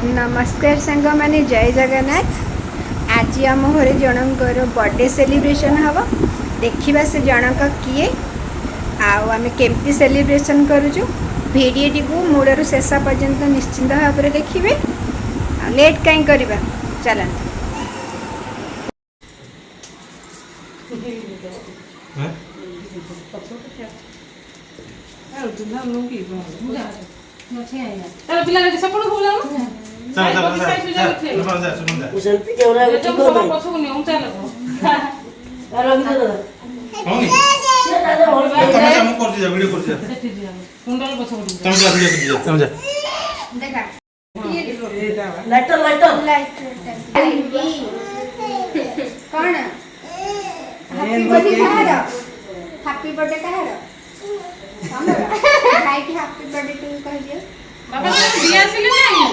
नमस्कार सांग माने जय जगन्नाथ। आज आम घरे जनकर बर्थडे सेलिब्रेशन हम देखा से जनक किए आम केमती सेलिब्रेशन करूँ भिडियोटी को मूलर शेष पर्यंत निश्चिंत भाव में देखिए। लेट कहीं करवा चलते हैप्पी बर्थडे कहार भाई की हैप्पी बर्थडे टू कह दियो बाबा दिया से नहीं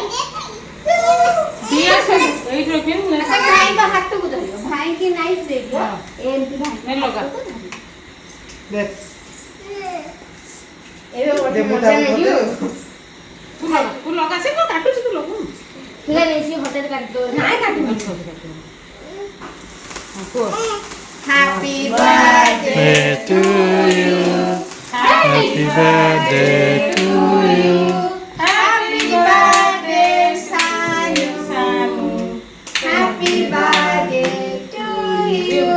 दिया से एई रखिन भाई का हाथ को धरियो भाई की नाइफ दे दियो एमती भाई ने लगा देख एबे बर्थडे मजा नहीं तू लगा से को काटू तू लगू ले ले सी होटल काट दो ना काटू को happy birthday to you Happy birthday to you. Happy birthday, Sanu. Happy birthday to you.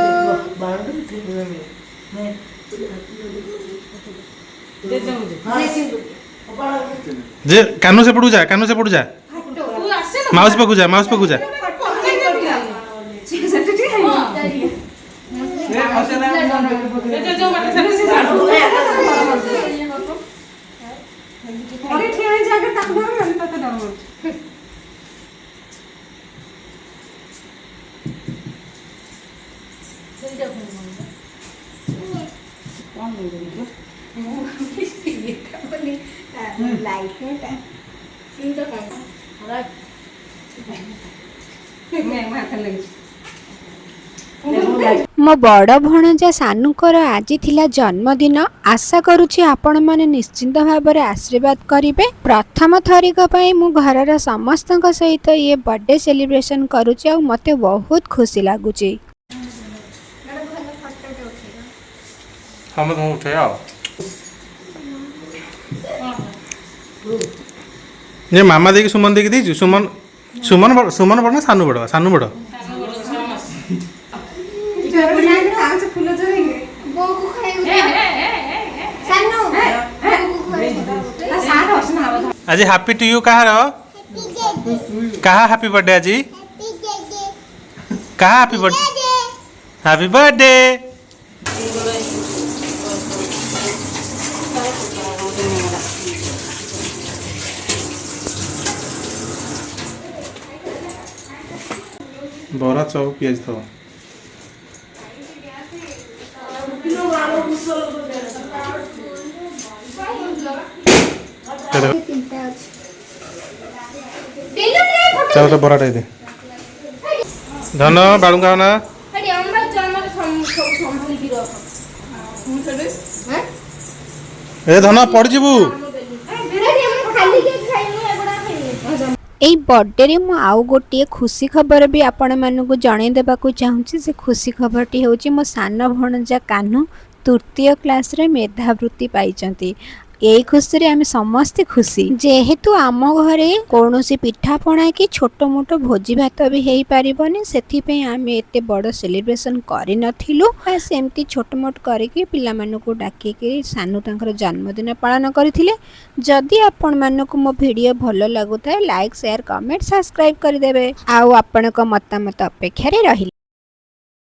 जे कानू से पड़ू जा माउस पकू जा मो बड़ भणजा सानुकर आज थिला जन्मदिन। आशा करुछि आपण माने निश्चिंत भाव में आशीर्वाद करिवे। प्रथम थरिक पई मु घरर समस्त सहित ये बर्थडे सेलिब्रेशन करुछि आ मते बहुत खुशी लागुछि। हम उठे आओ ये मामा देखी सुमन देखी दी सुमन सुमन सुमन बड़ ना सानू बड़ आज हैप्पी टू यू कहा हैप्पी बर्थडे आज कहा हैप्पी बर्थडे बरा चाउ पियाज था चलो तो बराटा दे धन बालू खाओ ना ए धन पड़ जीवु एई बर्थडे रे मु आउ गोटे खुशी खबर भी आपण मानकु जणाई देबाकू चाहूची। से खुशी खबरटी होची मो सान भणजा कान्हू तृतीय क्लास रे मेधावृत्ति पाइचंती। यही खुशी रे आमे समस्ते खुशी जेहेतु आम घरे कौनसी पिठा पणा कि छोट मोट भोजी भात भी हेई पारिबनी सेथि पे आमे एते बड़ सेलिब्रेशन करि नथिलु। बस एमती छोट मोट करिके पिला मानकु डाकी के सानु तांकर जन्मदिन पालन करथिले। जदि आपण मानकु मो वीडियो भलो लागुताय लाइक शेयर कमेंट सब्सक्राइब करि देबे। आ आपनक मतामत अपेक्षा रे रहिली।